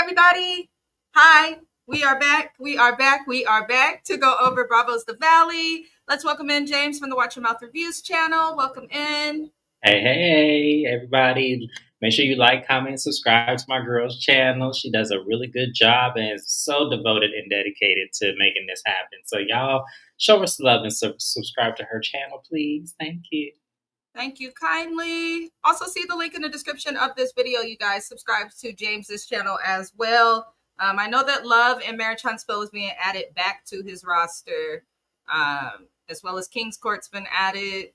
everybody. Hi, we are back. We are back. We are back to go over Bravo's The Valley. Let's welcome in James from the Watch Your Mouth Reviews channel. Welcome in. Hey, everybody. Make sure you like, comment, subscribe to my girl's channel. She does a really good job and is so devoted and dedicated to making this happen. So, y'all, show us love and subscribe to her channel, please. Thank you. Thank you kindly. Also, see the link in the description of this video, you guys. Subscribe to James's channel as well. I know that Love and Marriage Huntsville is being added back to his roster, as well as King's Court's been added.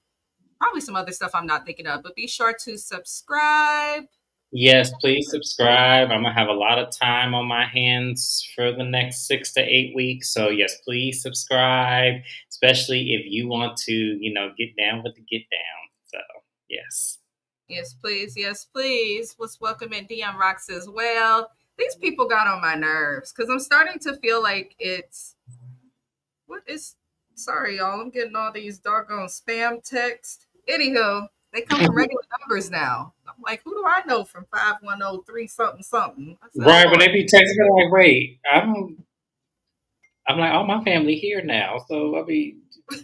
Probably some other stuff I'm not thinking of, but be sure to subscribe. Yes, please subscribe. I'm going to have a lot of time on my hands for the next 6 to 8 weeks. So, yes, please subscribe, especially if you want to, get down with the get down. So, yes. Yes, please. Yes, please. Let's welcome in DM Rocks as well. These people got on my nerves because I'm starting to feel like sorry, y'all. I'm getting all these doggone spam texts. Anywho, they come from regular numbers now. I'm like, who do I know from 5103 something something? I said, Right, oh, when they be texting me like, wait, I'm like, all my family here now. So, I mean, I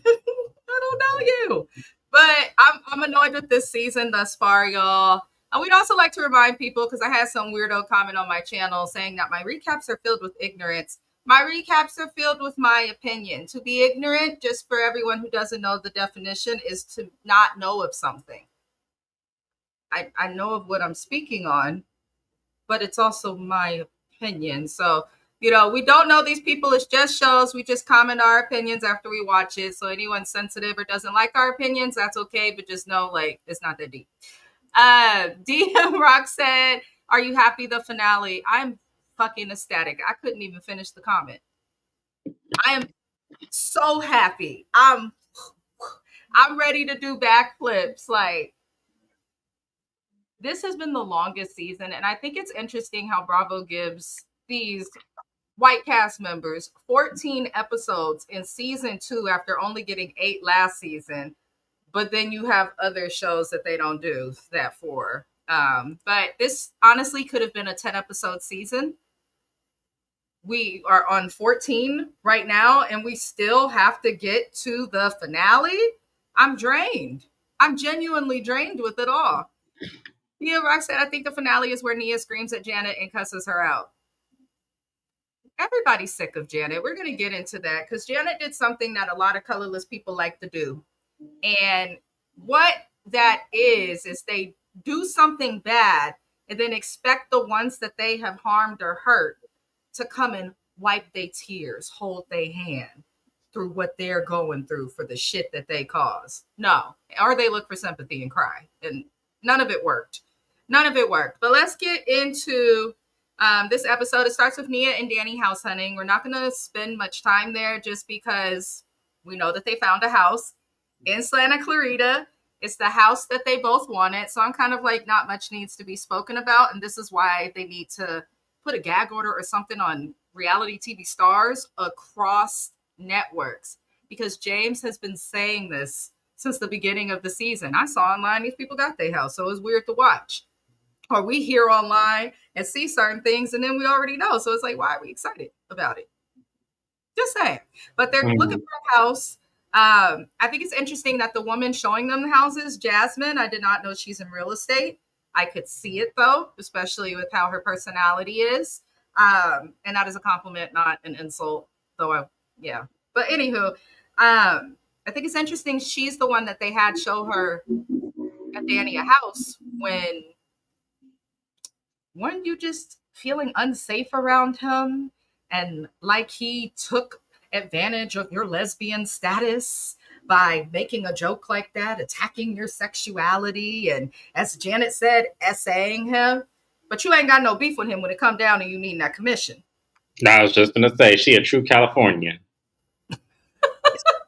don't know you. But I'm annoyed with this season thus far, y'all. And we'd also like to remind people, because I had some weirdo comment on my channel saying that my recaps are filled with ignorance. My recaps are filled with my opinion. To be ignorant, just for everyone who doesn't know the definition, is to not know of something. I know of what I'm speaking on, but it's also my opinion. So, we don't know these people. It's just shows. We just comment our opinions after we watch it. So anyone sensitive or doesn't like our opinions, that's okay. But just know, it's not that deep. DM Rock said, "Are you happy the finale?" I'm fucking ecstatic. I couldn't even finish the comment. I am so happy. I'm ready to do backflips. This has been the longest season, and I think it's interesting how Bravo gives these white cast members 14 episodes in season 2 after only getting 8 last season. But then you have other shows that they don't do that for. But this honestly could have been a 10 episode season. We are on 14 right now, and we still have to get to the finale. I'm drained. I'm genuinely drained with it all. Nia Rock said, I think the finale is where Nia screams at Janet and cusses her out. Everybody's sick of Janet. We're going to get into that because Janet did something that a lot of colorless people like to do. And what that is they do something bad and then expect the ones that they have harmed or hurt to come and wipe their tears, hold their hand through what they're going through for the shit that they cause. No. Or they look for sympathy and cry. And none of it worked. None of it worked. But let's get into this episode. It starts with Nia and Danny house hunting. We're not going to spend much time there just because we know that they found a house in Santa Clarita. It's the house that they both wanted. So I'm kind of like, not much needs to be spoken about. And this is why they need to put a gag order or something on reality TV stars across networks. Because James has been saying this since the beginning of the season. I saw online these people got their house. So it was weird to watch. Or we hear online and see certain things and then we already know. So it's like, why are we excited about it? Just saying. But they're looking for a house. I think it's interesting that the woman showing them the houses, Jasmine, I did not know she's in real estate. I could see it though, especially with how her personality is. And that is a compliment, not an insult. Though But anywho, I think it's interesting. She's the one that they had show her at Danny a house when weren't you just feeling unsafe around him and like he took advantage of your lesbian status by making a joke like that, attacking your sexuality, and as Janet said, essaying him? But you ain't got no beef with him when it come down and you need that commission. I was just going to say, she a true Californian.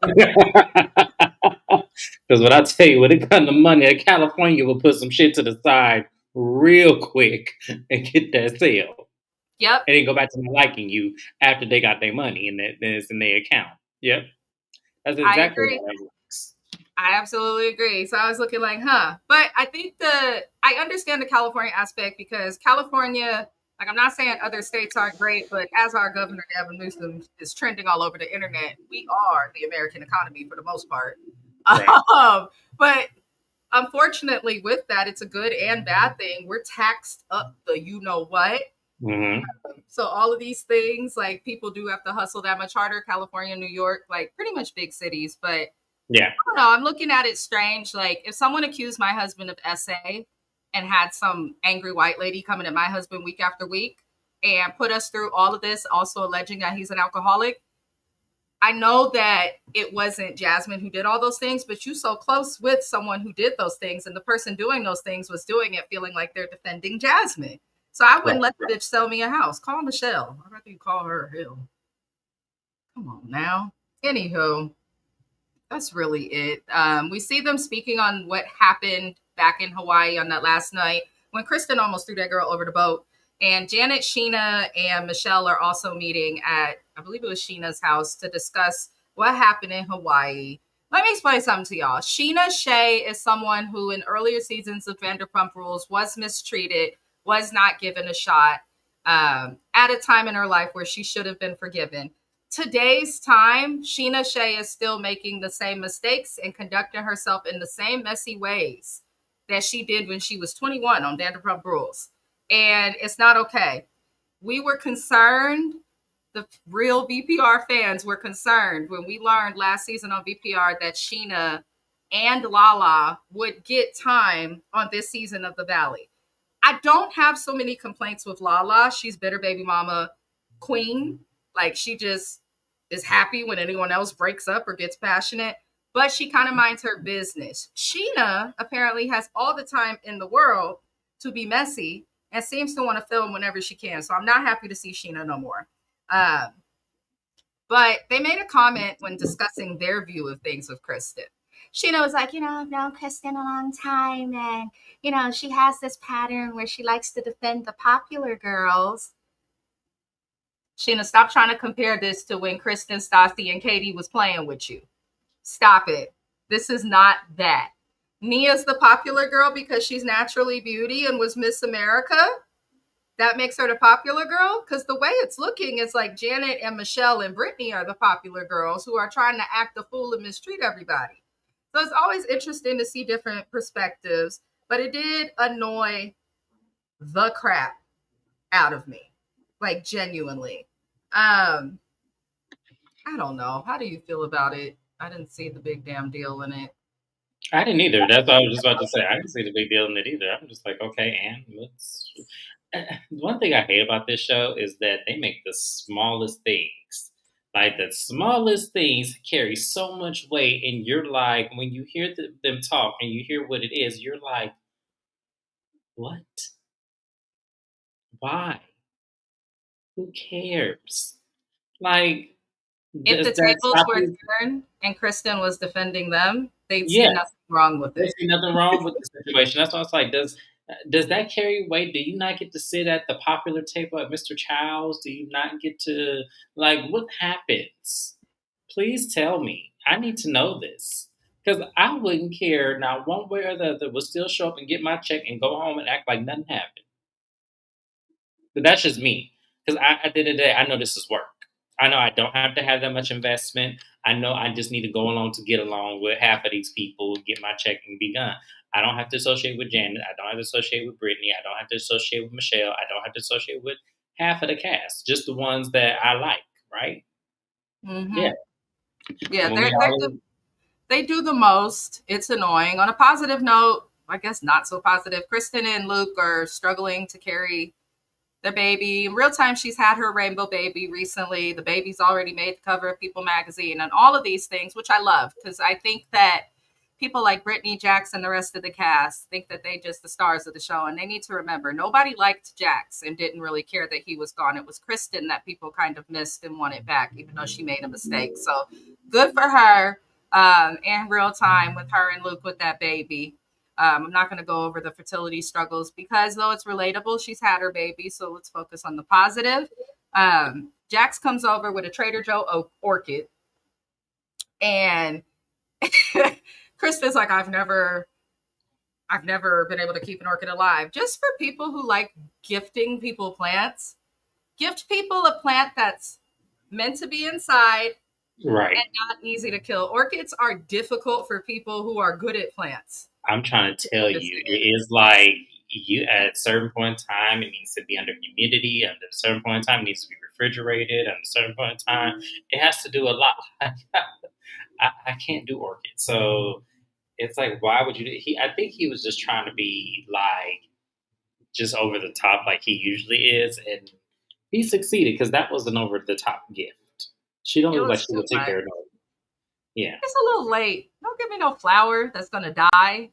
Because when I tell you, when it comes to money, California will put some shit to the side real quick and get that sale. Yep. And then go back to liking you after they got their money and it's in their account. Yep. That's exactly how it works. I absolutely agree. So I was looking like, huh. But I think I understand the California aspect because California Like, I'm not saying other states aren't great, but as our governor, Gavin Newsom, is trending all over the internet, we are the American economy for the most part. Right. But unfortunately, with that, it's a good and bad thing. We're taxed up the you know what. Hmm. So all of these things, like people do have to hustle that much harder. California, New York, like pretty much big cities. But I Yeah. don't know. I'm looking at it strange. Like if someone accused my husband of SA and had some angry white lady coming at my husband week after week and put us through all of this, also alleging that he's an alcoholic. I know that it wasn't Jasmine who did all those things, but you so close with someone who did those things, and the person doing those things was doing it feeling like they're defending Jasmine. So I Right. wouldn't let the bitch sell me a house. Call Michelle. I'd rather you call her Hill. Come on now. Anywho, that's really it. We see them speaking on what happened back in Hawaii on that last night when Kristen almost threw that girl over the boat. And Janet, Sheena, and Michelle are also meeting at, I believe it was Sheena's house to discuss what happened in Hawaii. Let me explain something to y'all. Sheena Shea is someone who, in earlier seasons of Vanderpump Rules, was mistreated, was not given a shot at a time in her life where she should have been forgiven. Today's time, Sheena Shea is still making the same mistakes and conducting herself in the same messy ways that she did when she was 21 on Vanderpump Rules. And it's not okay. We were concerned, the real VPR fans were concerned when we learned last season on VPR that Sheena and Lala would get time on this season of The Valley. I don't have so many complaints with Lala. She's bitter baby mama queen. Like she just is happy when anyone else breaks up or gets passionate, but she kind of minds her business. Sheena apparently has all the time in the world to be messy and seems to want to film whenever she can. So I'm not happy to see Sheena no more. Um, but they made a comment when discussing their view of things with Kristen. Sheena was like, I've known Kristen a long time, and she has this pattern where she likes to defend the popular girls. Sheena, stop trying to compare this to when Kristen, Stassi, and Katie was playing with you. Stop it. This is not that. Nia's the popular girl because she's naturally beauty and was Miss America. That makes her the popular girl? Because the way it's looking, it's like Janet and Michelle and Brittany are the popular girls who are trying to act a fool and mistreat everybody. So it's always interesting to see different perspectives, but it did annoy the crap out of me, like genuinely. Um, I don't know. How do you feel about it? I didn't see the big damn deal in it. I didn't either. That's what I was just about to say. I didn't see the big deal in it either. I'm just like, okay, and let's. One thing I hate about this show is that they make the smallest things, like the smallest things, carry so much weight, and you're like, when you hear them talk and you hear what it is, you're like, what? Why? Who cares? Like, If does the that tables stop were you? turned and Kristen was defending them, they'd see Yeah. nothing wrong with They it. see nothing wrong with the situation. That's why it's like, does that carry weight? Do you not get to sit at the popular table at Mr. Chow's? Do you not get to like what happens? Please tell me. I need to know this. Because I wouldn't care now one way or the other would still show up and get my check and go home and act like nothing happened. But that's just me. Because at the end of the day, I know this is work. I know I don't have to have that much investment. I know I just need to go along to get along with half of these people, get my check and be gone. I don't have to associate with Janet. I don't have to associate with Brittany. I don't have to associate with Michelle. I don't have to associate with half of the cast, just the ones that I like, right? Mm-hmm. Yeah. Yeah, When we all, they do the most. It's annoying. On a positive note, I guess not so positive. Kristen and Luke are struggling to carry their baby. In real time, she's had her rainbow baby recently. The baby's already made the cover of People magazine and all of these things, which I love because I think that people like Brittany, Jax, and the rest of the cast think that they just the stars of the show. And they need to remember nobody liked Jax and didn't really care that he was gone. It was Kristen that people kind of missed and wanted back, even though she made a mistake. So good for her in real time with her and Luke with that baby. I'm not going to go over the fertility struggles because though it's relatable, she's had her baby. So let's focus on the positive. Jax comes over with a Trader Joe orchid, and Kristen's like, I've never I've never been able to keep an orchid alive. Just for people who like gifting people plants, gift people a plant that's meant to be inside Right. and not easy to kill. Orchids are difficult for people who are good at plants I'm trying to to tell you, it understand. is like you at a certain point in time, it needs to be under humidity. At a certain point in time, it needs to be refrigerated. At a certain point in time, it has to do a lot. I can't do orchids, so it's like, why would you? I think he was just trying to be like just over the top, like he usually is, and he succeeded because that was an over the top gift. She don't It look like was she too would take much. care of no. Yeah, It's a little late. Don't give me no flower that's gonna die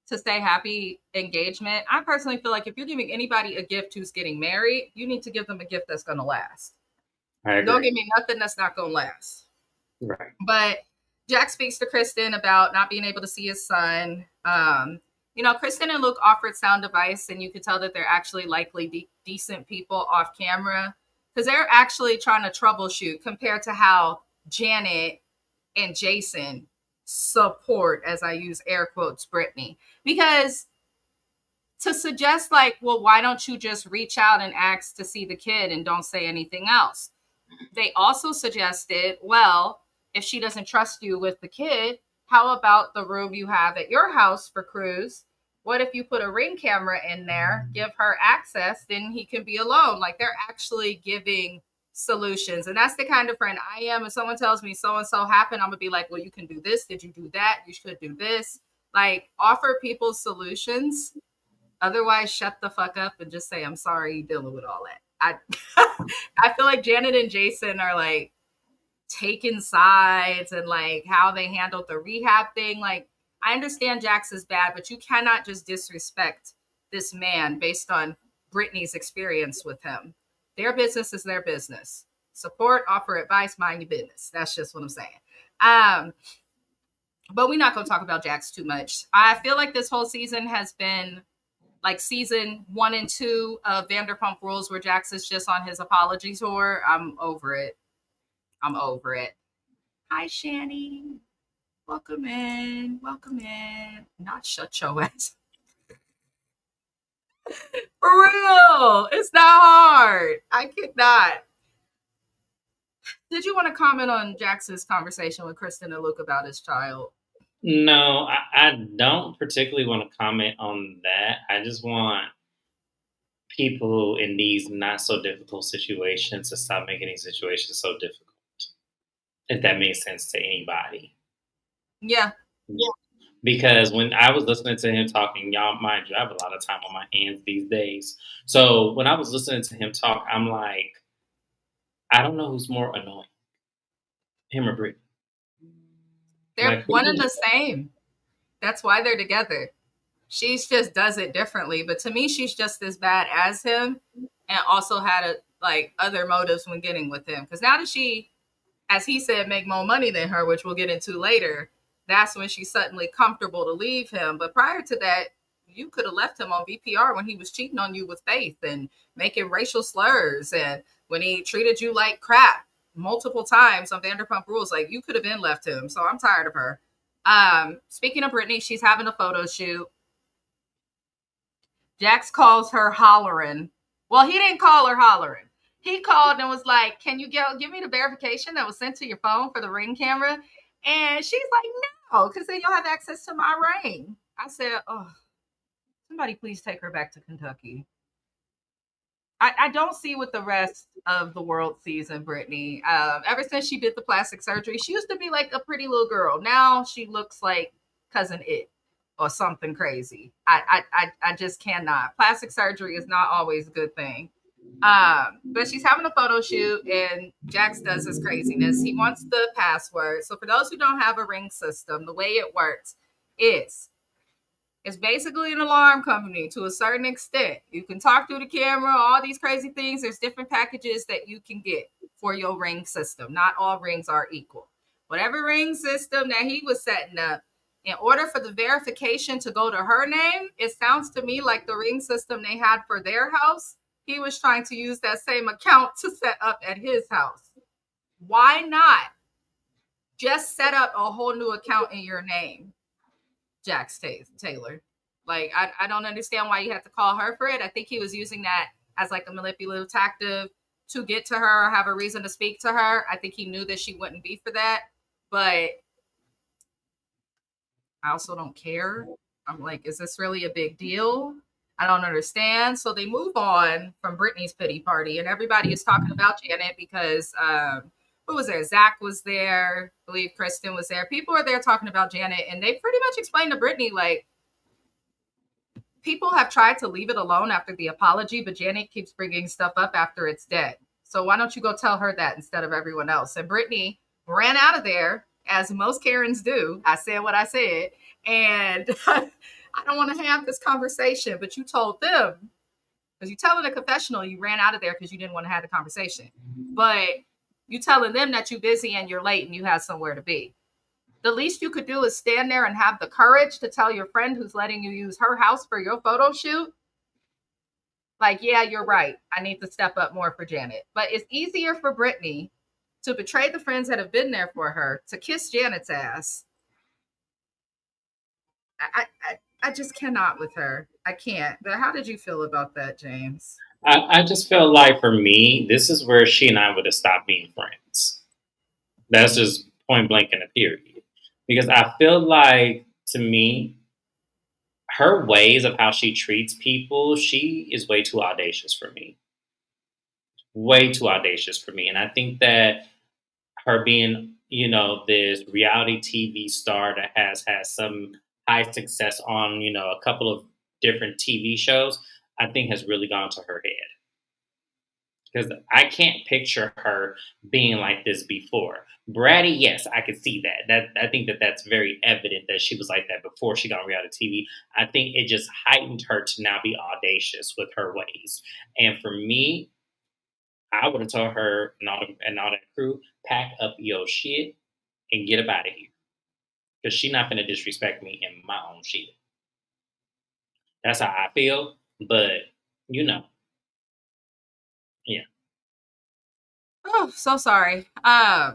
to stay happy engagement. I personally feel like if you're giving anybody a gift who's getting married, you need to give them a gift that's gonna last. I Don't agree. give me nothing that's not gonna last. Right. But Jack speaks to Kristen about not being able to see his son. Kristen and Luke offered sound advice, and you could tell that they're actually likely decent people off camera because they're actually trying to troubleshoot compared to how Janet and Jason support, as I use air quotes, Brittany. Because to suggest, like, well, why don't you just reach out and ask to see the kid and don't say anything else? They also suggested, well, if she doesn't trust you with the kid, how about the room you have at your house for Cruz? What if you put a ring camera in there, give her access, then he can be alone? Like they're actually giving solutions. And that's the kind of friend I am. If someone tells me so and so happened, I'm gonna be like, well, you can do this. Did you do that? You should do this. Like offer people solutions. Otherwise, shut the fuck up and just say, I'm sorry you're dealing with all that. I feel like Janet and Jason are like taking sides and like how they handled the rehab thing. Like, I understand Jax is bad, but you cannot just disrespect this man based on Brittany's experience with him. Their business is their business. Support, offer advice, mind your business. That's just what I'm saying. Um, but we're not going to talk about Jax too much. I feel like this whole season has been like season 1 and 2 of Vanderpump Rules, where Jax is just on his apology tour. I'm over it. I'm over it. Hi, Shani. Welcome in. Welcome in. Not shut your ass. For real. It's not hard. I could not. Did you want to comment on Jax's conversation with Kristen and Luke about his child? No, I don't particularly want to comment on that. I just want people in these not so difficult situations to stop making these situations so difficult. If that makes sense to anybody. Yeah. Yeah. Because when I was listening to him talking, y'all, mind you, I have a lot of time on my hands these days. So when I was listening to him talk, I'm like, I don't know who's more annoying, him or Britney. They're Like, one and the same. That's why they're together. She's just does it differently. But to me, she's just as bad as him and also had like other motives when getting with him. Because now that she, as he said, make more money than her, which we'll get into later, that's when she's suddenly comfortable to leave him. But prior to that, you could have left him on VPR when he was cheating on you with Faith and making racial slurs and when he treated you like crap multiple times on Vanderpump Rules. Like you could have been left him. So I'm tired of her. Speaking of Brittany, she's having a photo shoot. Jax calls her hollering. Well, he didn't call her hollering. He called and was like, "Can you give me the verification that was sent to your phone for the ring camera?" And she's like, "No, because then you'll have access to my ring." I said, "Oh, somebody please take her back to Kentucky." I don't see what the rest of the world sees in Brittany. Ever since she did the plastic surgery, she used to be like a pretty little girl. Now she looks like cousin It or something crazy. I just cannot. Plastic surgery is not always a good thing. But she's having a photo shoot, and Jax does this craziness. He wants the password. So for those who don't have a ring system, the way it works is it's basically an alarm company to a certain extent. You can talk through the camera, all these crazy things. There's different packages that you can get for your ring system. Not all rings are equal. Whatever ring system that he was setting up, in order for the verification to go to her name, it sounds to me like the ring system they had for their house, he was trying to use that same account to set up at his house. Why not just set up a whole new account in your name? Taylor. Like, I don't understand why you had to call her for it. I think he was using that as like a manipulative tactic to get to her or have a reason to speak to her. I think he knew that she wouldn't be for that. But I also don't care. I'm like, is this really a big deal? I don't understand. So they move on from Britney's pity party, and everybody is talking about Janet because who was there? Zach was there. I believe Kristen was there. People are there talking about Janet, and they pretty much explained to Britney like people have tried to leave it alone after the apology, but Janet keeps bringing stuff up after it's dead. So why don't you go tell her that instead of everyone else? And Brittany ran out of there, as most Karens do. I said what I said, and I don't want to have this conversation, but you told them because you tell in a confessional you ran out of there because you didn't want to have the conversation. But you telling them that you're busy and you're late and you have somewhere to be. The least you could do is stand there and have the courage to tell your friend who's letting you use her house for your photo shoot, like, yeah, you're right. I need to step up more for Janet. But it's easier for Brittany to betray the friends that have been there for her, to kiss Janet's ass. I just cannot with her. I can't. But how did you feel about that, James? I just feel like for me, this is where she and I would have stopped being friends. That's just point blank in a period. Because I feel like, to me, her ways of how she treats people, she is way too audacious for me. Way too audacious for me. And I think that her being, this reality TV star that has had some high success on, a couple of different TV shows, I think has really gone to her head. Because I can't picture her being like this before. Bratty, yes, I could see that. I think that that's very evident that she was like that before she got on reality TV. I think it just heightened her to now be audacious with her ways. And for me, I would have told her and all that crew, pack up your shit and get up out of here. Because she not gonna disrespect me in my own shit. That's how I feel. But you know, yeah. Oh, so sorry. I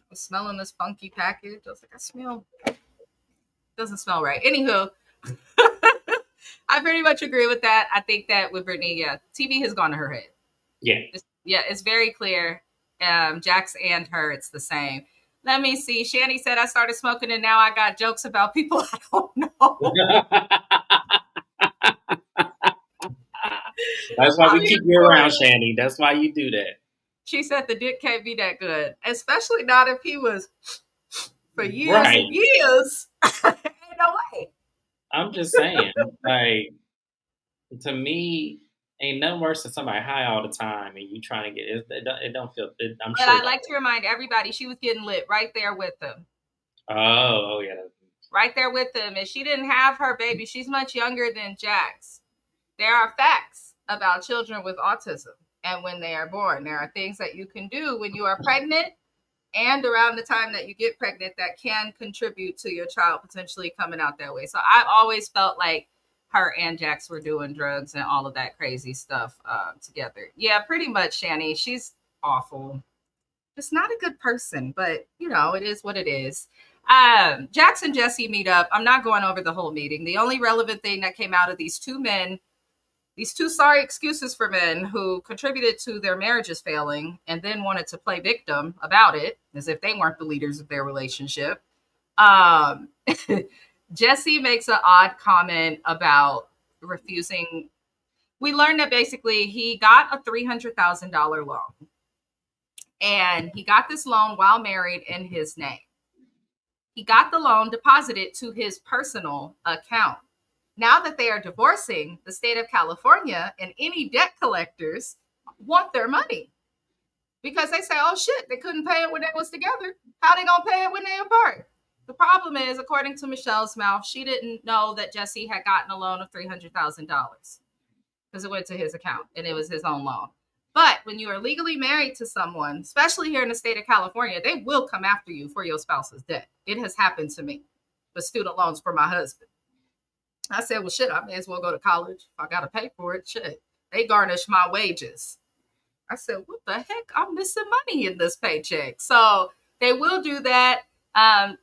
was smelling this funky package. I was like, I smell doesn't smell right. Anywho, I pretty much agree with that. I think that with Brittany, yeah, TV has gone to her head. Yeah. Yeah, it's very clear. Jax and her, it's the same. Let me see. Shanny said I started smoking and now I got jokes about people I don't know. That's why I'm we here keep you for around, it. Shanny. That's why you do that. She said the dick can't be that good, especially not if he was for years and Right. years. Ain't no way. I'm just saying, like, to me, ain't nothing worse than somebody high all the time and you trying to get it. It don't feel. I'm But sure I it don't like work. to remind everybody she was getting lit right there with him. Oh yeah. Right there with him. And she didn't have her baby. She's much younger than Jax. There are facts about children with autism and when they are born. There are things that you can do when you are pregnant and around the time that you get pregnant that can contribute to your child potentially coming out that way. So I've always felt like her and Jax were doing drugs and all of that crazy stuff together. Yeah, pretty much, Shani. She's awful. Just not a good person, but it is what it is. Jax and Jesse meet up. I'm not going over the whole meeting. The only relevant thing that came out of these two men, these two sorry excuses for men who contributed to their marriages failing and then wanted to play victim about it as if they weren't the leaders of their relationship. Um, Jesse makes an odd comment about refusing. We learned that basically he got a $300,000 loan, and he got this loan while married in his name. He got the loan deposited to his personal account. Now that they are divorcing, the state of California and any debt collectors want their money because they say, oh shit, they couldn't pay it when they was together. How they gonna pay it when they apart? The problem is, according to Michelle's mouth, she didn't know that Jesse had gotten a loan of $300,000 because it went to his account and it was his own loan. But when you are legally married to someone, especially here in the state of California, they will come after you for your spouse's debt. It has happened to me with student loans for my husband. I said, well, shit, I may as well go to college. If I got to pay for it, shit. They garnish my wages. I said, what the heck? I'm missing money in this paycheck. So they will do that.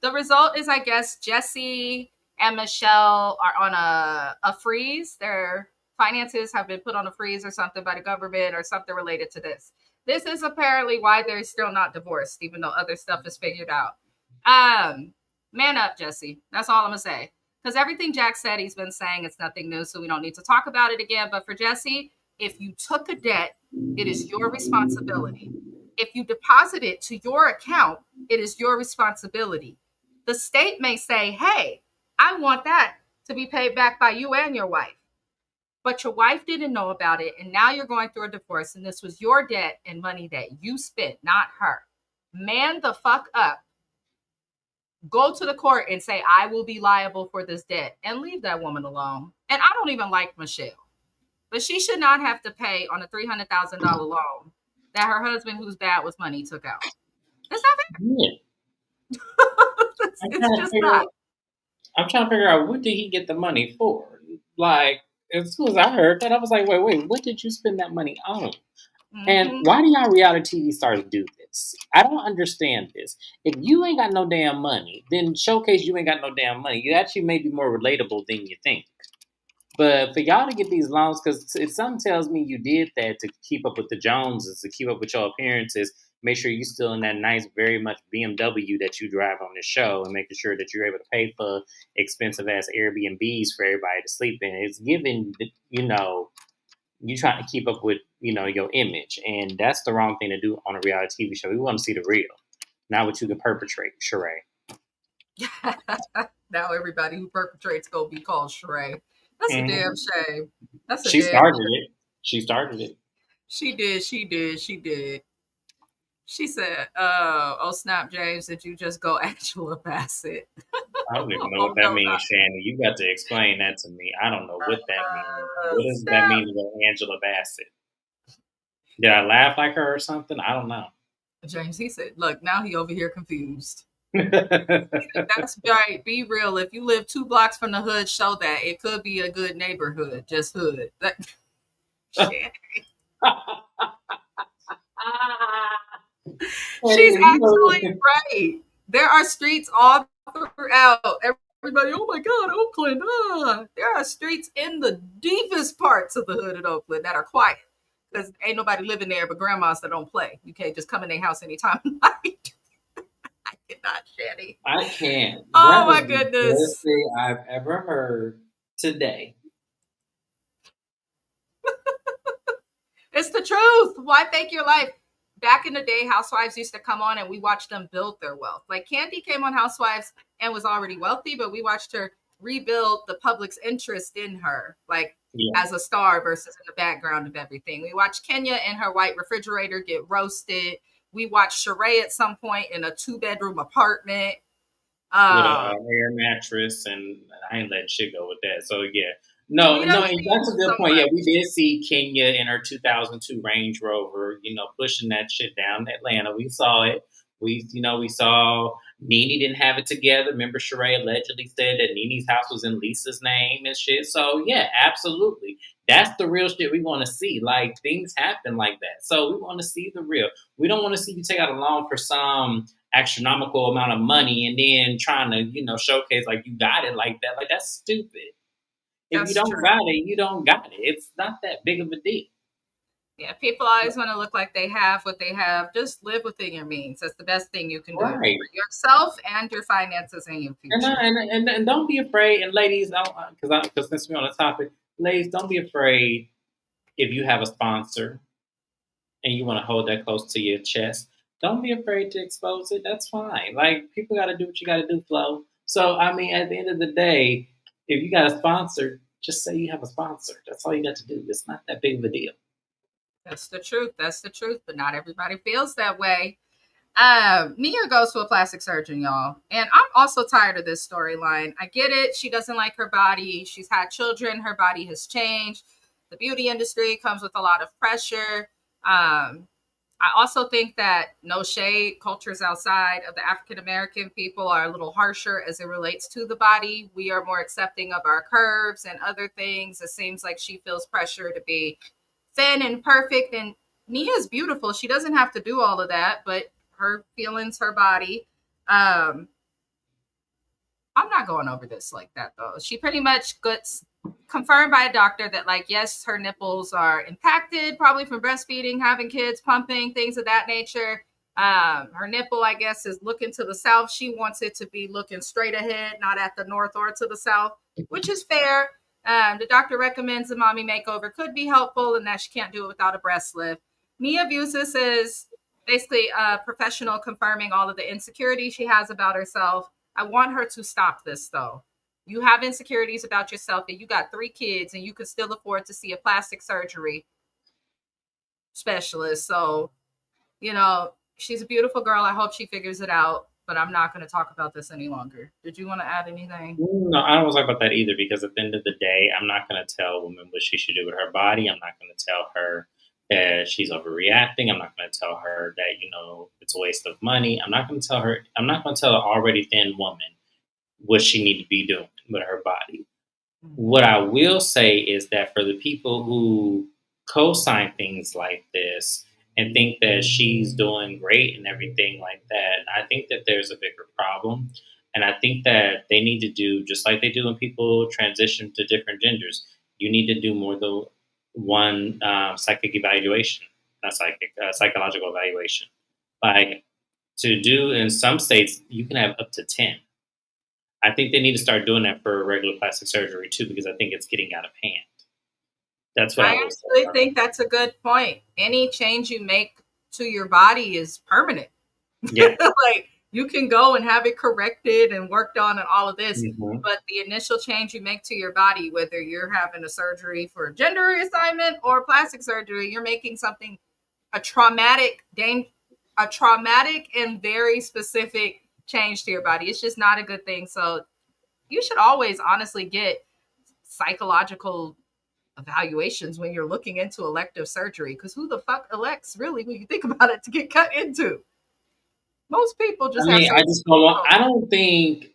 The result is, I guess, Jesse and Michelle are on a freeze. Their finances have been put on a freeze or something by the government or something related to this. This is apparently why they're still not divorced, even though other stuff is figured out. Um, Man up, Jesse. That's all I'm gonna say. Because everything Jack said, he's been saying it's nothing new, so we don't need to talk about it again. But for Jesse, if you took a debt, it is your responsibility. If you deposit it to your account, it is your responsibility. The state may say, hey, I want that to be paid back by you and your wife. But your wife didn't know about it, and now you're going through a divorce, and this was your debt and money that you spent, not her. Man the fuck up. Go to the court and say, I will be liable for this debt, and leave that woman alone. And I don't even like Michelle, but she should not have to pay on a $300,000 loan that her husband, who's bad with money, took out. It's not Yeah. fair. I'm It's trying to just figure not. I'm trying to figure out what did he get the money for? Like, as soon as I heard that, I was like, wait, what did you spend that money on? And Mm-hmm. why do y'all reality TV stars do this? I don't understand this. If you ain't got no damn money, then showcase you ain't got no damn money. You actually may be more relatable than you think. But for y'all to get these loans, because if something tells me you did that to keep up with the Joneses, to keep up with your appearances, make sure you're still in that nice, very much BMW that you drive on the show, and making sure that you're able to pay for expensive ass Airbnbs for everybody to sleep in. It's giving, you trying to keep up with, your image. And that's the wrong thing to do on a reality TV show. We want to see the real, not what you can perpetrate, Sheree. Now everybody who perpetrates go be called Sheree. That's a damn Hmm. shame. That's a She damn started shame. it. She started it. She did. She did. She did. She said, oh, snap, James, did you just go Angela Bassett? I don't even know what Oh, that no, not means, Shannon. You got to explain that to me. I don't know what that means. What does that snap. mean to go Angela Bassett? Did I laugh like her or something? I don't know. James, he said, look, now he over here confused. I That's right. Be real. If you live 2 blocks from the hood, show that. It could be a good neighborhood, just hood. That shit. She's mean, actually right. There are streets all throughout. Everybody, oh my God, Oakland. Ah. There are streets in the deepest parts of the hood in Oakland that are quiet because ain't nobody living there but grandmas that don't play. You can't just come in their house anytime of night. I cannot, Shanny. I can't. Oh That my was the best goodness. thing I've ever heard today. It's the truth. Why fake your life? Back in the day, housewives used to come on and we watched them build their wealth. Like Candy came on Housewives and was already wealthy, but we watched her rebuild the public's interest in her, like Yeah. as a star versus in the background of everything. We watched Kenya in her white refrigerator get roasted. We watched Sheree at some point in a 2 bedroom apartment. With Um, an air mattress, and I ain't letting shit go with that. So yeah, we no, done and seen that's a so good point. Yeah, we much. did see Kenya in her 2002 Range Rover, pushing that shit down Atlanta. We saw it. We saw Nene didn't have it together. Remember, Sheree allegedly said that Nene's house was in Lisa's name and shit. So yeah, absolutely. That's the real shit we want to see. Like things happen like that. So we want to see the real. We don't want to see you take out a loan for some astronomical amount of money and then trying to, showcase like you got it like that. Like that's stupid. If you That's don't true. got it, you don't got it. It's not that big of a deal. Yeah, people always want to look like they have what they have. Just live within your means. That's the best thing you can do Right. for yourself and your finances and your And, future. and don't be afraid. And ladies, because since we're on the topic, ladies, don't be afraid if you have a sponsor and you want to hold that close to your chest. Don't be afraid to expose it. That's fine. Like people got to do what you got to do, Flo. So I mean, at the end of the day, if you got a sponsor, just say you have a sponsor. That's all you got to do. It's not that big of a deal. That's the truth. That's the truth. But not everybody feels that way. Nia goes to a plastic surgeon, y'all. And I'm also tired of this storyline. I get it. She doesn't like her body. She's had children. Her body has changed. The beauty industry comes with a lot of pressure. I also think that no shade, cultures outside of the African American people are a little harsher as it relates to the body. We are more accepting of our curves and other things. It seems like she feels pressure to be thin and perfect. And Nia's beautiful. She doesn't have to do all of that, but her feelings, her body. Um, I'm not going over this like that though. She pretty much gets confirmed by a doctor that, like, yes, her nipples are impacted, probably from breastfeeding, having kids, pumping, things of that nature. Her nipple, I guess, is looking to the south. She wants it to be looking straight ahead, not at the north or to the south, which is fair. The doctor recommends the mommy makeover could be helpful and that she can't do it without a breast lift. Mia views this as basically a professional confirming all of the insecurities she has about herself. I want her to stop this though. You have insecurities about yourself and you got 3 kids and you can still afford to see a plastic surgery specialist. So, she's a beautiful girl. I hope she figures it out, but I'm not going to talk about this any longer. Did you want to add anything? No, I don't want to talk about that either because at the end of the day, I'm not going to tell a woman what she should do with her body. I'm not going to tell her that she's overreacting. I'm not going to tell her that, it's a waste of money. I'm not going to tell an already thin woman what she need to be doing with her body. What I will say is that for the people who co-sign things like this and think that she's doing great and everything like that, I think that there's a bigger problem. And I think that they need to do just like they do when people transition to different genders. You need to do more than one psychic evaluation, not psychic, psychological evaluation. Like to do in some states, you can have up to 10. I think they need to start doing that for regular plastic surgery too, because I think it's getting out of hand. That's what I I will actually say. think that's a good point. Any change you make to your body is permanent. Yeah. Like, you can go and have it corrected and worked on and all of this, Hmm. but the initial change you make to your body, whether you're having a surgery for a gender reassignment or plastic surgery, you're making something a traumatic a traumatic and very specific change to your body. It's just not a good thing. So you should always honestly get psychological evaluations when you're looking into elective surgery, because who the fuck elects really when you think about it to get cut into? Most people I just have mean, I something. just don't want. I don't think.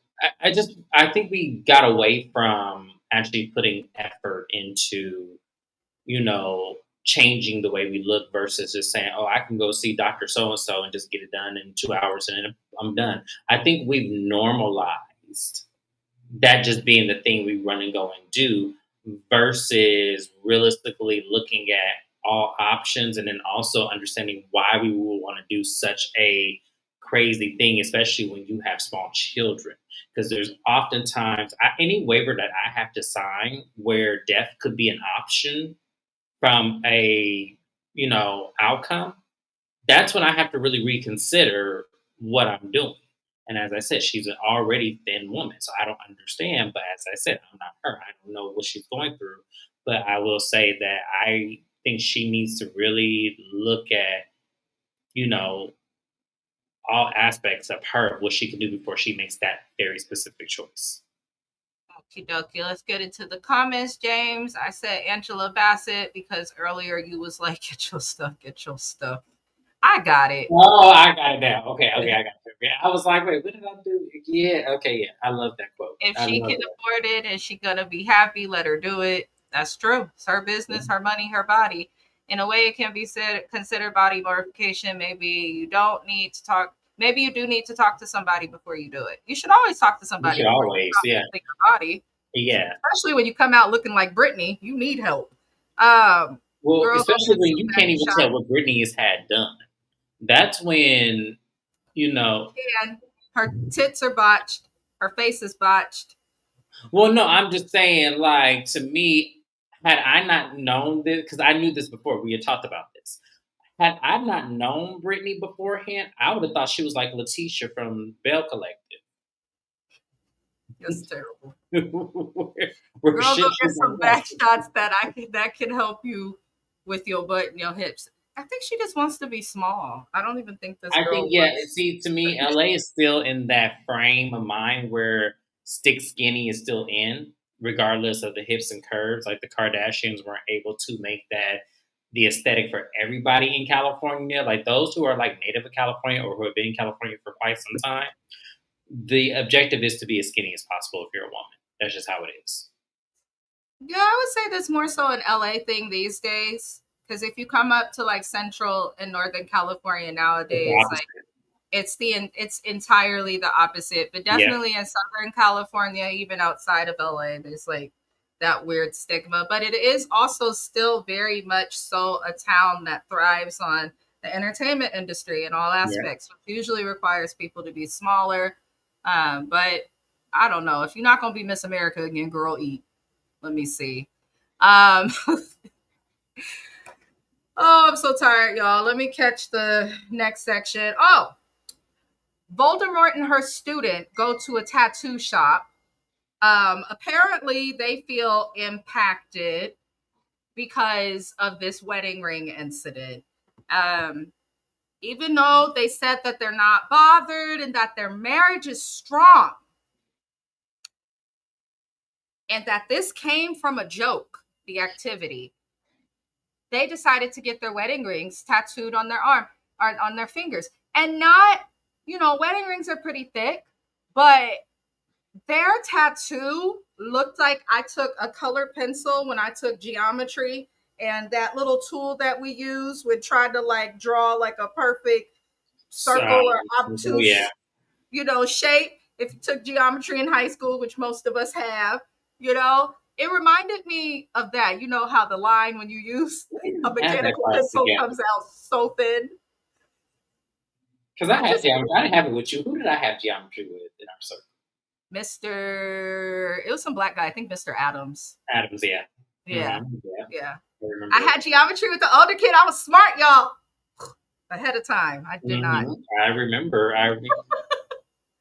I think we got away from actually putting effort into you know changing the way we look versus just saying, "Oh, I can go see Doctor So and So and just get it done in 2 hours and then I'm done." I think we've normalized that just being the thing we run and go and do versus realistically looking at all options and then also understanding why we would want to do such a crazy thing, especially when you have small children. Because there's oftentimes any waiver that I have to sign where death could be an option from a outcome, that's when I have to really reconsider what I'm doing. And as I said, she's an already thin woman, so I don't understand. But as I said, I'm not her. I don't know what she's going through. But I will say that I think she needs to really look at, you know, all aspects of her, what she can do before she makes that very specific choice. Okie dokie. Let's get into the comments, James. I said Angela Bassett because earlier you was like, get your stuff, get your stuff. I got it. Oh, I got it now. Okay, okay, I got it. Yeah, I was like, wait, what did I do? Yeah, okay, yeah. I love that quote. If I she love can that. afford it and she gonna be happy, let her do it. That's true. It's her business, her money, her body. In a way, it can be considered body mortification. Maybe you don't need to talk. Maybe you do need to talk to somebody before you do it. You should always talk to You somebody should before you always, stop yeah, fixing your body, yeah. especially when you come out looking like Britney. You need help. Well, Girl, go especially get when some you can't baby even shots. tell what Britney has had done. That's when, you know. And her tits are botched. Her face is botched. Well, no, I'm just saying, like, to me, had I not known this, because I knew this before, we had talked about this. Had I not known Britney beforehand, I would have thought she was like Letitia from Bell Collective, It's terrible. where Girl, go shit get should some go right. back shots that can help you with your butt and your hips. I think she just wants to be small. I don't even think this I girl think, yeah, wants. see, to me, LA is still in that frame of mind where stick skinny is still in, regardless of the hips and curves. Like the Kardashians weren't able to make that the aesthetic for everybody in California. Like those who are like native of California or who have been in California for quite some time, the objective is to be as skinny as possible if you're a woman. That's just how it is. Yeah, I would say that's more so an LA thing these days. Because if you come up to like Central and Northern California It's the nowadays, like opposite. It's entirely the opposite, but Yeah, definitely in Southern California, even outside of LA, there's like that weird stigma. But it is also still very much so a town that thrives on the entertainment industry in all yeah. aspects, which usually requires people to be smaller. But I don't know. If you're not gonna be Miss America again, girl, eat. Let me see. Um, oh, I'm so tired, y'all. Let me catch the next section. Oh, Voldemort and her student go to a tattoo shop. Apparently, they feel impacted because of this wedding ring incident. Um, Even though they said that they're not bothered and that their marriage is strong and that this came from a joke, the activity, they decided to get their wedding rings tattooed on their arm or on their fingers. And not, wedding rings are pretty thick, but their tattoo looked like I took a colored pencil when I took geometry, and that little tool that we use would try to like draw like a perfect circle or So yeah, obtuse, shape. If you took geometry in high school, which most of us have, it reminded me of that. You know how the line when you use we a didn't have that mechanical class pencil together. comes out so thin. Because I I had just geometry. I didn't have it with you. Who did I have geometry with in our circle? It was some black guy, I think Mr. Adams. Adams, yeah. Yeah. Yeah, Yeah. I I remember. had geometry with the older kid. I was smart, y'all. Ahead of time. I did not. I remember. I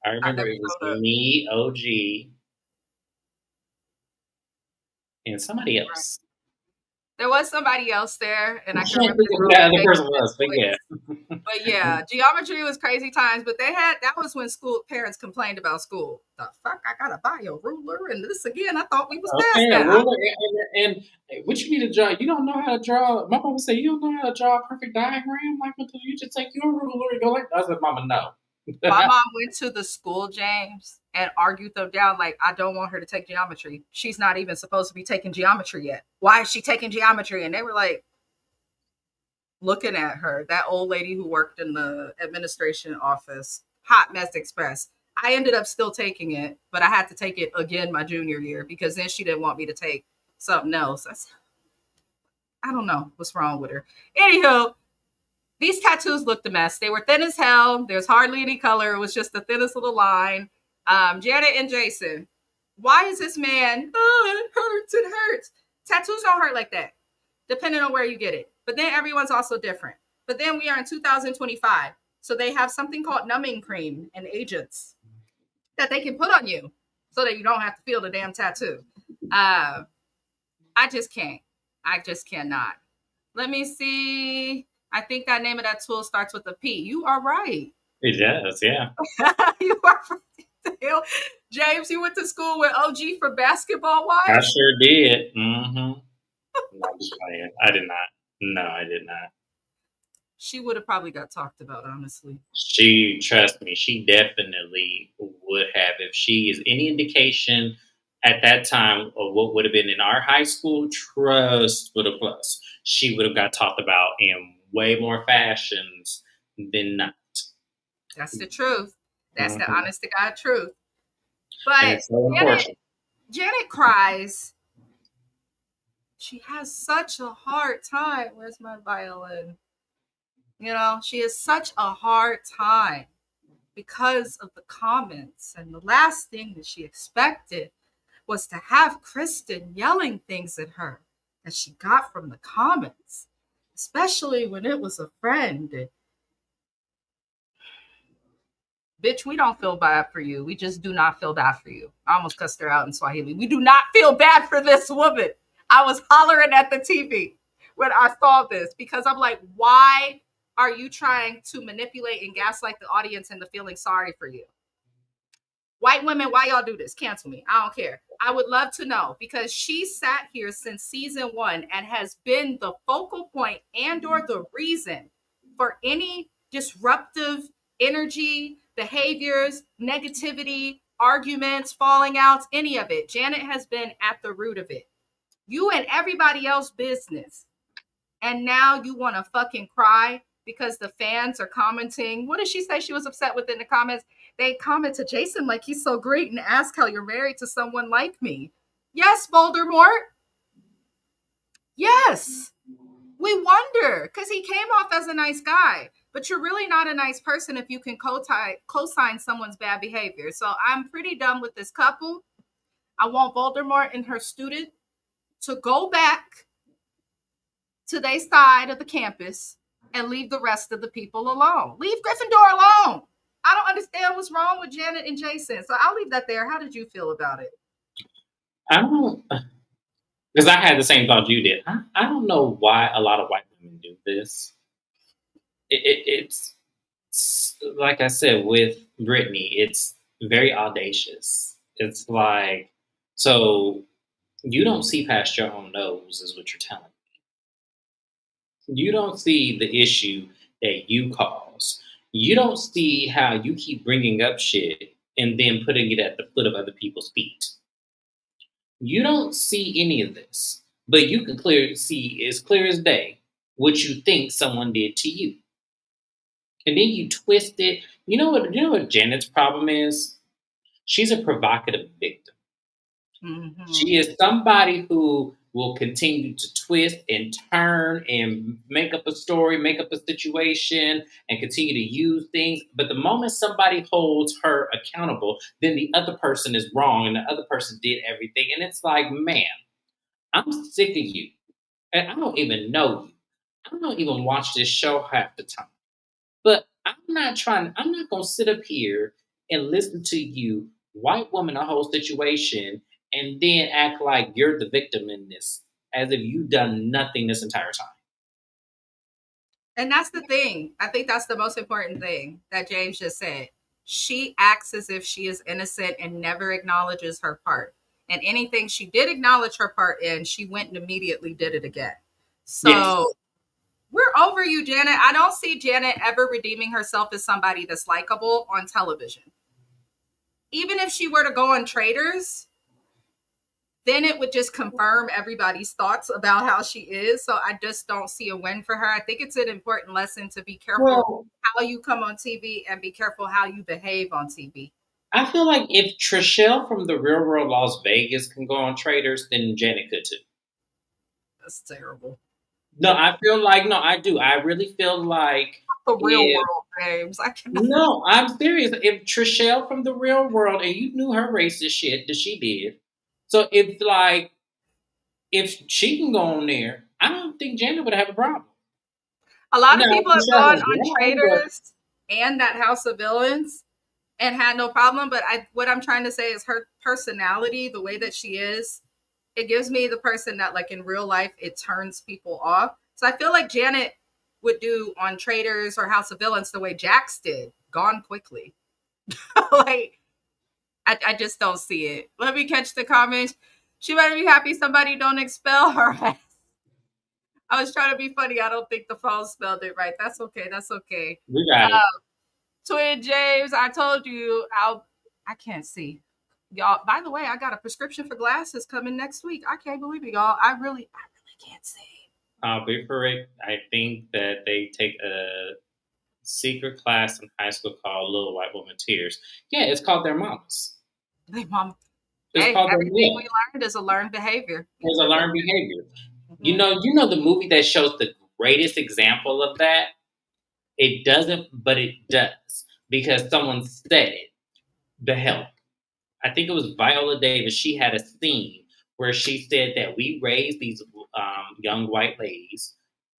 I remember never it was showed up. me, OG, and somebody Right. else. There was somebody else there, and I I can can't remember think the of who girl that was other making person that was, but yeah. voice. But yeah, geometry was crazy times. But that was when school parents complained about school. The fuck, I gotta buy a ruler and this again. I thought we was past Okay, a that. ruler and what you need to draw? You don't know how to draw. My mama said you don't know how to draw a perfect diagram. Like, what you just take your ruler and go like. I said, Mama, no. My mom went to the school, James, and argued them down like, I don't want her to take geometry. She's not even supposed to be taking geometry yet. Why is she taking geometry? And they were like looking at her, that old lady who worked in the administration office, hot mess express. I ended up still taking it, but I had to take it again my junior year because then she didn't want me to take something else. I don't know what's wrong with her. Anywho, these tattoos looked a mess. They were thin as hell. There's hardly any color. It was just the thinnest little line. Janet and Jason, why is this man? Oh, it hurts. It hurts. Tattoos don't hurt like that, depending on where you get it. But then everyone's also different. But then we are in 2025. So they have something called numbing cream and agents that they can put on you so that you don't have to feel the damn tattoo. Uh, I just can't. I just cannot. Let me see. I think that name of that tool starts with a P. You are right. It does, yeah. You are right. James, you went to school with OG for basketball I wives? sure did. No, I'm just playing. I did not. No, I did not. She would have probably got talked about, honestly. She, trust me, she definitely would have. If she is any indication at that time of what would have been in our high school, trust with a plus, she would have got talked about in way more fashions than not. That's the truth. That's the Hmm. honest to God truth. And But it's so Janet, important. Janet cries. She has such a hard time. Where's my violin? She has such a hard time because of the comments. And the last thing that she expected was to have Kristen yelling things at her that she got from the comments, especially when it was a friend. Bitch, we don't feel bad for you. We just do not feel bad for you. I almost cussed her out in Swahili. We do not feel bad for this woman. I was hollering at the TV when I saw this because I'm like, why are you trying to manipulate and gaslight the audience into feeling sorry for you? White women, why y'all do this? Cancel me. I don't care. I would love to know because she sat here since season 1 and has been the focal point and or the reason for any disruptive energy, behaviors, negativity, arguments, falling outs, any of it. Janet has been at the root of it. You and everybody else business. And now you want to fucking cry because the fans are commenting. What did she say she was upset with in the comments? They comment to Jason like he's so great and ask how you're married to someone like me. Yes, Voldemort. Yes. We wonder because he came off as a nice guy, but you're really not a nice person if you can co-sign someone's bad behavior. So I'm pretty done with this couple. I want Voldemort and her student to go back to their side of the campus and leave the rest of the people alone. Leave Gryffindor alone. I don't understand what's wrong with Janet and Jason. So I'll leave that there. How did you feel about it? I don't, because I had the same thought you did. I don't know why a lot of white women do this. It's like I said with Brittany, it's very audacious. It's like, so you don't see past your own nose, is what you're telling me. You don't see the issue that you cause. You don't see how you keep bringing up shit and then putting it at the foot of other people's feet. You don't see any of this, but you can see as clear as day what you think someone did to you, and then you twist it. You know what? You know what Janet's problem is? She's a provocative victim. Mm-hmm. She is somebody who will continue to twist and turn and make up a story, make up a situation, and continue to use things. But the moment somebody holds her accountable, then the other person is wrong and the other person did everything. And it's like, man, I'm sick of you. And I don't even know you. I don't even watch this show half the time. But I'm not gonna sit up here and listen to you, white woman, a whole situation, and then act like you're the victim in this, as if you've done nothing this entire time. And that's the thing. I think that's the most important thing that James just said. She acts as if she is innocent and never acknowledges her part. And anything she did acknowledge her part in, she went and immediately did it again. Yes. So we're over you, Janet. I don't see Janet ever redeeming herself as somebody that's likable on television. Even if she were to go on Traders, then it would just confirm everybody's thoughts about how she is. So I just don't see a win for her. I think it's an important lesson to be careful Well, how you come on TV and be careful how you behave on TV. I feel like if Trishelle from the Real World Las Vegas can go on Traders, then Janet could too. That's terrible. No, I feel like no, I do. I really feel like The real if world, James. I cannot. no, I'm serious. If Trishelle from the Real World and you knew her racist shit that she did, so if like if she can go on there, I don't think Janet would have a problem. A lot of Now, people have Trishelle gone has on wrong, but Traders and that House of Villains and had no problem. But what I'm trying to say is her personality, the way that she is, it gives me the person that, like in real life, it turns people off. So I feel like Janet would do on Traders or House of Villains the way Jax did, gone quickly. Like I just don't see it. Let me catch the comments. She better be happy somebody don't expel her. I was trying to be funny. I don't think the phone spelled it right. That's okay. That's okay. we got Uh, it. Twin James, I told you I can't see. Y'all, by the way, I got a prescription for glasses coming next week. I can't believe it, y'all. I really can't see. I'll be correct. I think that they take a secret class in high school called Little White Woman Tears. Yeah, it's called Their Mamas. Hey, mom. It's Hey, called their everything yeah. we learned is a learned behavior. It's a learned behavior. Mm-hmm. You know the movie that shows the greatest example of that? It doesn't, but it does. Because someone said it. The Help. I think it was Viola Davis. She had a scene where she said that we raise these young white ladies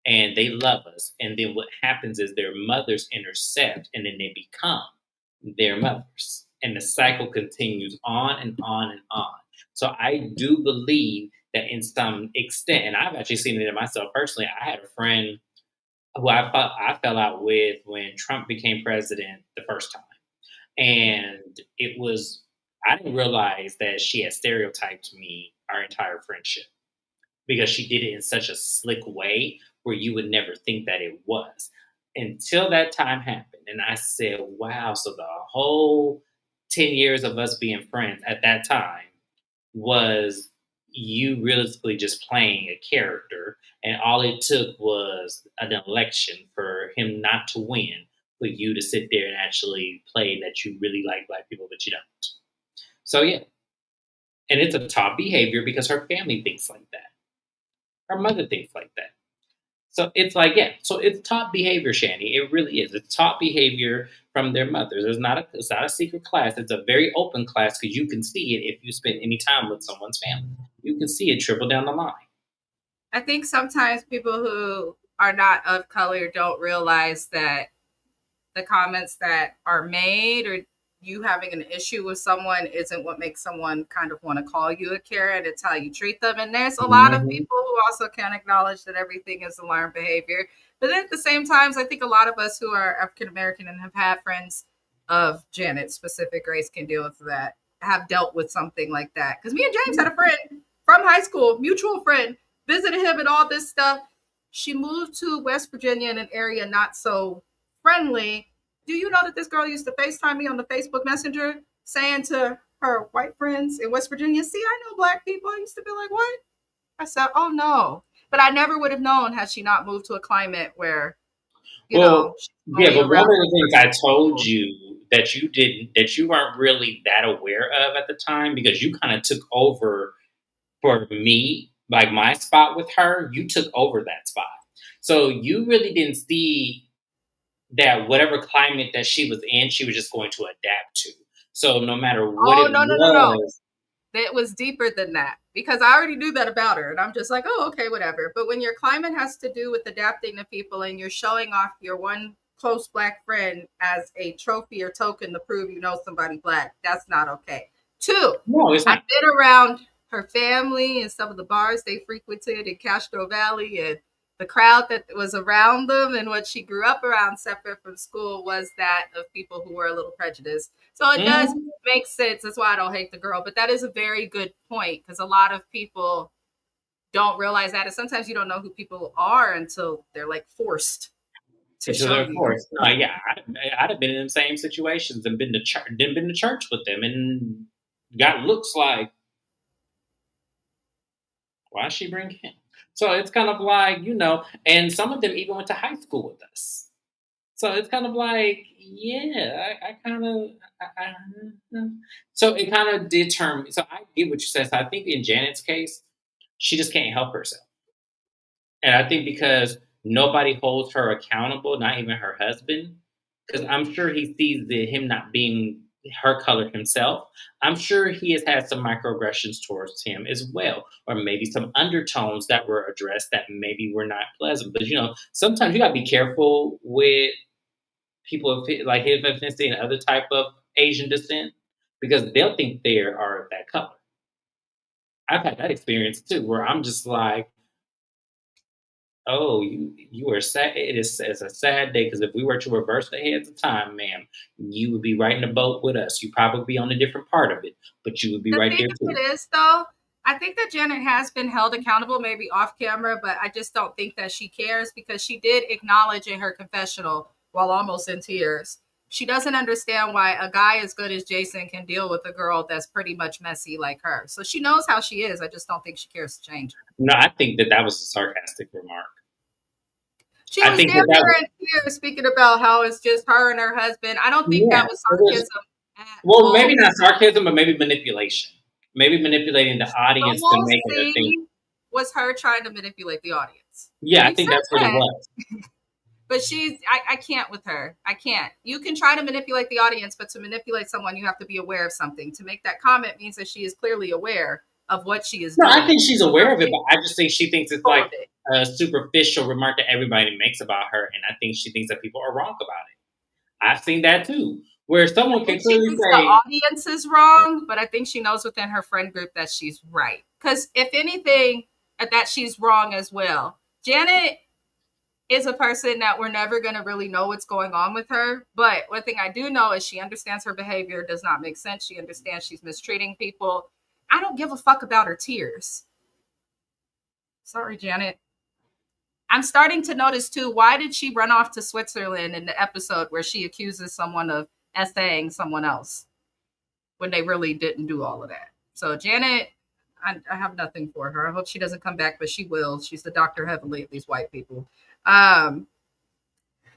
and they love us. And then what happens is their mothers intercept and then they become their mothers. And the cycle continues on and on and on. So I do believe that in some extent, and I've actually seen it in myself personally, I had a friend who I fell out with when Trump became president the first time. And it was, I didn't realize that she had stereotyped me our entire friendship because she did it in such a slick way where you would never think that it was until that time happened. And I said, wow, so the whole 10 years of us being friends at that time was you realistically just playing a character, and all it took was an election for him not to win, for you to sit there and actually play that you really like black people, but you don't. So yeah, and it's a top behavior because her family thinks like that. Her mother thinks like that. So it's like, yeah, so it's top behavior, Shanny. It really is. It's top behavior from their mothers. It's not a secret class. It's a very open class because you can see it if you spend any time with someone's family. You can see it trickle down the line. I think sometimes people who are not of color don't realize that the comments that are made or you having an issue with someone isn't what makes someone kind of want to call you a Karen. It's how you treat them. And there's a lot of Mhm. people who also can't acknowledge that everything is a learned behavior. But then at the same times, I think a lot of us who are African American and have had friends of Janet's specific race can deal with that, have dealt with something like that. Because me and James had a friend from high school, mutual friend, visited him and all this stuff. She moved to West Virginia in an area not so friendly. Do you know that this girl used to FaceTime me on the Facebook Messenger saying to her white friends in West Virginia, see, I know black people. I used to be like, what? I said, oh no. But I never would have known had she not moved to a climate where, Well, she's yeah, only but one around of the things I told people. you that you weren't really that aware of at the time because you kind of took over for me, like my spot with her, you took over that spot. So you really didn't see that whatever climate that she was in, she was just going to adapt to. So no matter what Oh, it no, no, no, no. was, It was deeper than that because I already knew that about her. And I'm just like, oh, okay, whatever. But when your climate has to do with adapting to people and you're showing off your one close black friend as a trophy or token to prove you know somebody black, that's not okay. Two, no, it's I've not. been around her family and some of the bars they frequented in Castro Valley and the crowd that was around them and what she grew up around separate from school was that of people who were a little prejudiced. So it does Mhm. make sense. That's why I don't hate the girl. But that is a very good point because a lot of people don't realize that. And sometimes you don't know who people are until they're like forced to Until show they're you. forced. No, yeah, I'd have been in the same situations and been to church with them and got looks like, why she bring him? So it's kind of like, and some of them even went to high school with us. So it's kind of like, yeah, I kind of, so it kind of did turn. So I get what you said. So I think in Janet's case, she just can't help herself. And I think because nobody holds her accountable, not even her husband, because I'm sure he sees him not being her color himself. I'm sure he has had some microaggressions towards him as well, or maybe some undertones that were addressed that maybe were not pleasant. But sometimes you got to be careful with people like his ethnicity and other type of Asian descent because they'll think they are that color. I've had that experience too, where I'm just like, oh, you are sad. It's a sad day because if we were to reverse the hands of time, ma'am, you would be right in the boat with us. You probably be on a different part of it, but you would be The right thing there of too. it is, though, I think that Janet has been held accountable, maybe off camera, but I just don't think that she cares because she did acknowledge in her confessional while almost in tears. She doesn't understand why a guy as good as Jason can deal with a girl that's pretty much messy like her. So she knows how she is. I just don't think she cares to change it. No, I think that was a sarcastic remark. She I was think damn that near was in tears speaking about how it's just her and her husband. I don't think yeah. that was It was sarcasm at well, maybe all. not sarcasm, but maybe manipulation. Maybe manipulating the audience to The make whole her think. scene was her trying to manipulate the audience. Yeah, I She think said that's what it that, was. but I can't with her. I can't. You can try to manipulate the audience, but to manipulate someone, you have to be aware of something. To make that comment means that she is clearly aware of what she is No, I doing. think she's She's not aware of it, being but I just think she thinks it's full like of it. a superficial remark that everybody makes about her, and I think she thinks that people are wrong about it. I've seen that too, where I someone think can she clearly thinks the say, audience is wrong, but I think she knows within her friend group that she's right. Because if anything, that she's wrong as well. Janet is a person that we're never going to really know what's going on with her. But one thing I do know is she understands her behavior does not make sense. She understands she's mistreating people. I don't give a fuck about her tears. Sorry, Janet. I'm starting to notice too, why did she run off to Switzerland in the episode where she accuses someone of essaying someone else when they really didn't do all of that? So, Janet, I have nothing for her. I hope she doesn't come back, but she will. She's the Dr. Heavenly of these white people. Um,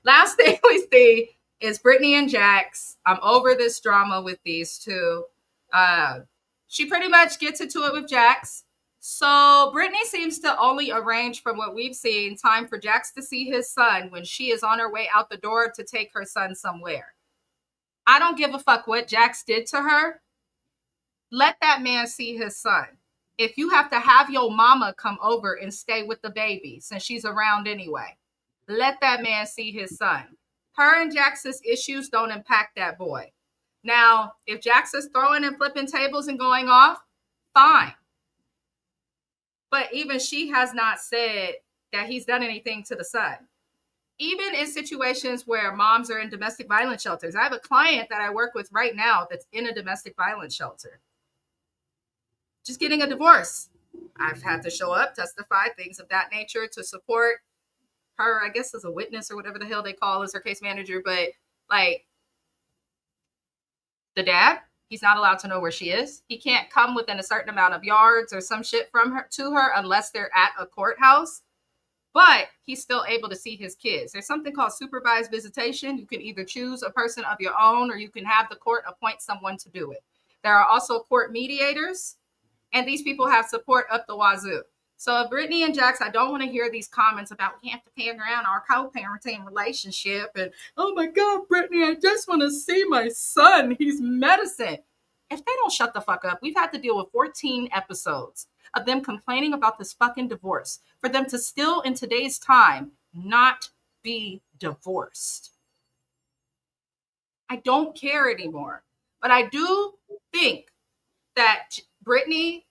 Last thing we see is Brittany and Jax. I'm over this drama with these two. Uh, she pretty much gets into it with Jax. So Brittany seems to only arrange, from what we've seen, time for Jax to see his son when she is on her way out the door to take her son somewhere. I don't give a fuck what Jax did to her. Let that man see his son. If you have to have your mama come over and stay with the baby since she's around anyway, let that man see his son. Her and Jax's issues don't impact that boy. Now, if Jax is throwing and flipping tables and going off, fine. But even she has not said that he's done anything to the son. Even in situations where moms are in domestic violence shelters, I have a client that I work with right now that's in a domestic violence shelter, just getting a divorce. I've had to show up, testify, things of that nature to support her, I guess, as a witness or whatever the hell they call as her case manager. But like the dad, he's not allowed to know where she is. He can't come within a certain amount of yards or some shit from her to her unless they're at a courthouse. But he's still able to see his kids. There's something called supervised visitation. You can either choose a person of your own or you can have the court appoint someone to do it. There are also court mediators, and these people have support up the wazoo. So Brittany and Jax, I don't want to hear these comments about we have to pay around our co-parenting relationship and oh my God, Brittany, I just want to see my son. He's medicine. If they don't shut the fuck up, we've had to deal with 14 episodes of them complaining about this fucking divorce for them to still in today's time not be divorced. I don't care anymore. But I do think that Brittany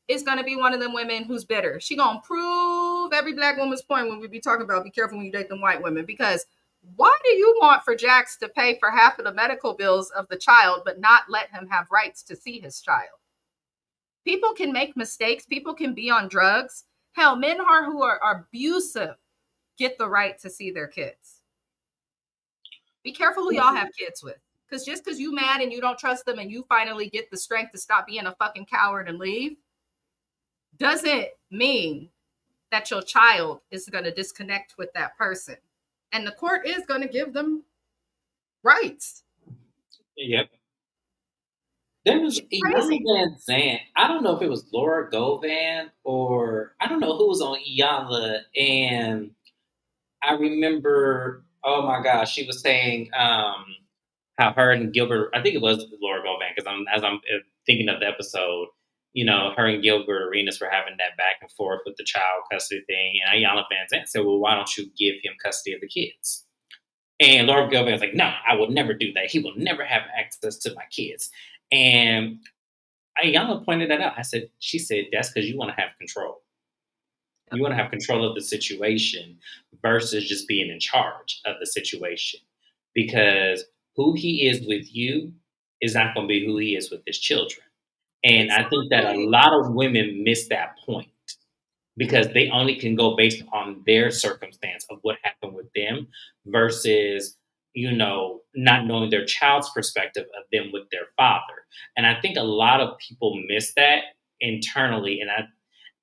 is going to be one of them women who's bitter. She going to prove every black woman's point when we be talking about be careful when you date them white women. Because why do you want for Jax to pay for half of the medical bills of the child but not let him have rights to see his child? People can make mistakes. People can be on drugs. Hell, men who are abusive get the right to see their kids. Be careful who y'all have kids with. Because just because you mad and you don't trust them and you finally get the strength to stop being a fucking coward and leave doesn't mean that your child is going to disconnect with that person. And the court is going to give them rights. Yep. There was She's Iyanla crazy. Van Zant. I don't know if it was Laura Govan or I don't know who was on Iyanla. And I remember, oh my gosh, she was saying how her and Gilbert, I think it was Laura Govan, because as I'm thinking of the episode, her and Gilbert Arenas were having that back and forth with the child custody thing. And Iyanla Van Zant said, well, why don't you give him custody of the kids? And Laura Govan was like, no, I will never do that. He will never have access to my kids. And Ayanna pointed that out. She said, that's because you want to have control. You want to have control of the situation versus just being in charge of the situation. Because who he is with you is not going to be who he is with his children. And I think that a Exactly. lot of women miss that point because they only can go based on their circumstance of what happened with them versus not knowing their child's perspective of them with their father. And I think a lot of people miss that internally.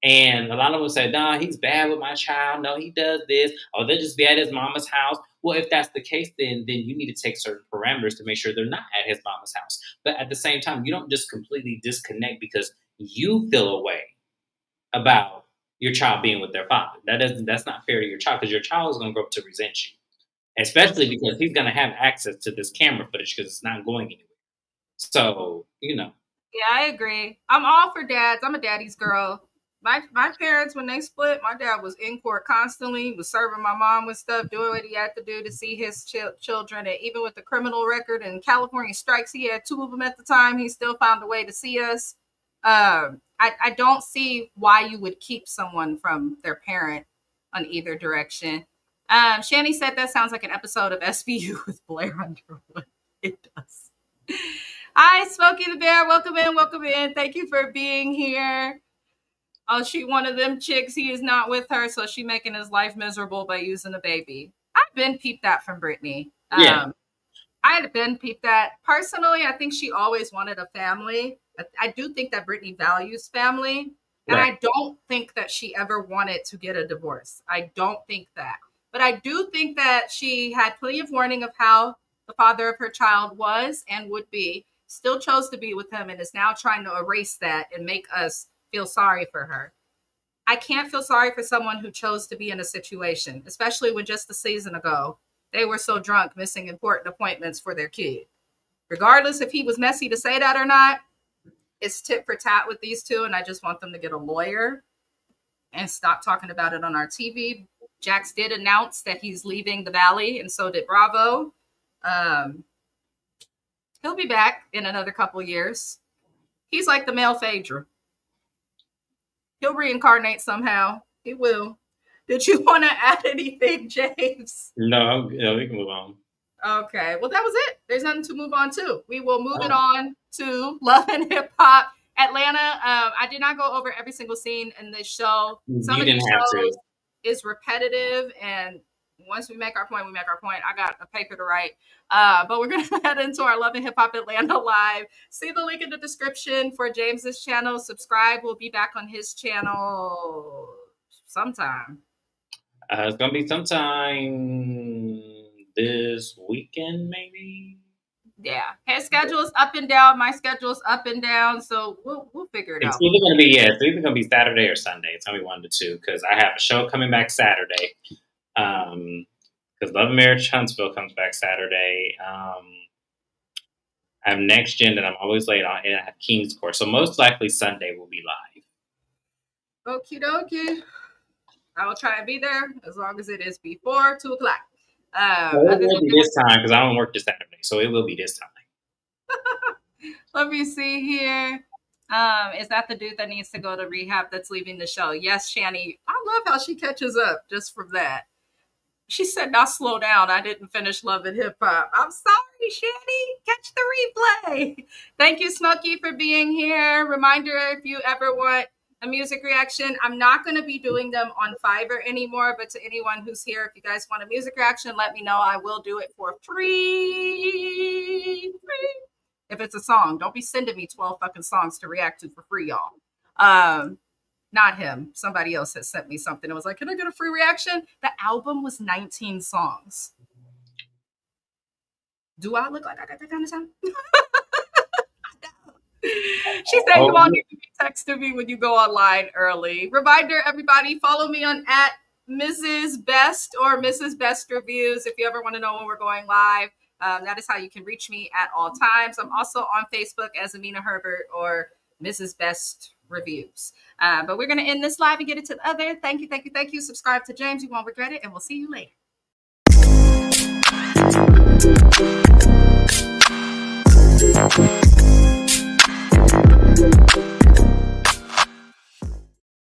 And a lot of them say, nah, he's bad with my child. No, he does this. Oh, they'll just be at his mama's house. Well, if that's the case, then you need to take certain parameters to make sure they're not at his mama's house. But at the same time, you don't just completely disconnect because you feel a way about your child being with their father. That's not fair to your child because your child is going to grow up to resent you, especially because he's going to have access to this camera footage because it's not going anywhere. So Yeah, I agree. I'm all for dads. I'm a daddy's girl. My parents, when they split, my dad was in court constantly, was serving my mom with stuff, doing what he had to do to see his children. And even with the criminal record and California strikes, he had two of them at the time. He still found a way to see us. I don't see why you would keep someone from their parent on either direction. Shani said that sounds like an episode of SVU with Blair Underwood. It does. Hi, Smokey the Bear. Welcome in. Welcome in. Thank you for being here. Oh, she one of them chicks. He is not with her, so she making his life miserable by using a baby. I've been peeped that from Brittany. yeah, I had been peeped that. Personally, I think she always wanted a family. I do think that Brittany values family. And Right. I don't think that she ever wanted to get a divorce. I don't think that. But I do think that she had plenty of warning of how the father of her child was and would be, still chose to be with him, and is now trying to erase that and make us feel sorry for her. I can't feel sorry for someone who chose to be in a situation, especially when just a season ago they were so drunk missing important appointments for their kid. Regardless if he was messy to say that or not, it's tit for tat with these two, and I just want them to get a lawyer and stop talking about it on our TV. Jax did announce that he's leaving the Valley, and so did Bravo. Um, he'll be back in another couple years. He's like the male Phaedra. He'll reincarnate somehow. He will. Did you want to add anything, James? No, we can move on. Okay. Well, that was it. There's nothing to move on to. We will move it Oh, on to Love and Hip Hop Atlanta. I did not go over every single scene in this show. Some you of these didn't have to. shows is repetitive, and once we make our point, we make our point. I got a paper to write. But we're going to head into our Love and Hip Hop Atlanta live. See the link in the description for James's channel. Subscribe. We'll be back on his channel sometime. It's gonna be sometime this weekend, maybe. Yeah, his schedule is up and down. My schedule is up and down. So we'll figure it It's out. either gonna be it's either gonna be Saturday or Sunday. It's gonna be one of the two because I have a show coming back Saturday. Because Love and Marriage Huntsville comes back Saturday. I have Next Gen that I'm always late on, and I have King's Court. So most likely Sunday will be live. Okie dokie. I will try and be there as long as it is before 2 o'clock. So it will be this time because I don't work this Saturday, so it will be this time. Let me see here. Is that the dude that needs to go to rehab that's leaving the show? Yes, Shani. I love how she catches up just from that. She said, "Now slow down. I didn't finish Love and Hip Hop." I'm sorry, Shani. Catch the replay. Thank you, Smokey, for being here. Reminder, if you ever want a music reaction, I'm not going to be doing them on Fiverr anymore, but to anyone who's here, if you guys want a music reaction, let me know. I will do it for free. If it's a song, don't be sending me 12 fucking songs to react to for free, y'all. Not him. Somebody else has sent me something. It was like, can I get a free reaction? The album was 19 songs. Do I look like I got that kind of time? She said, "Come on, you can be texting me when you go online early." Reminder, everybody, follow me on at Mrs. Best or Mrs. Best Reviews if you ever want to know when we're going live. That is how you can reach me at all times. I'm also on Facebook as Amina Herbert or Mrs. Best Reviews. But we're going to end this live and get it to the other. Thank you, thank you, thank you. Subscribe to James. You won't regret it. And we'll see you later.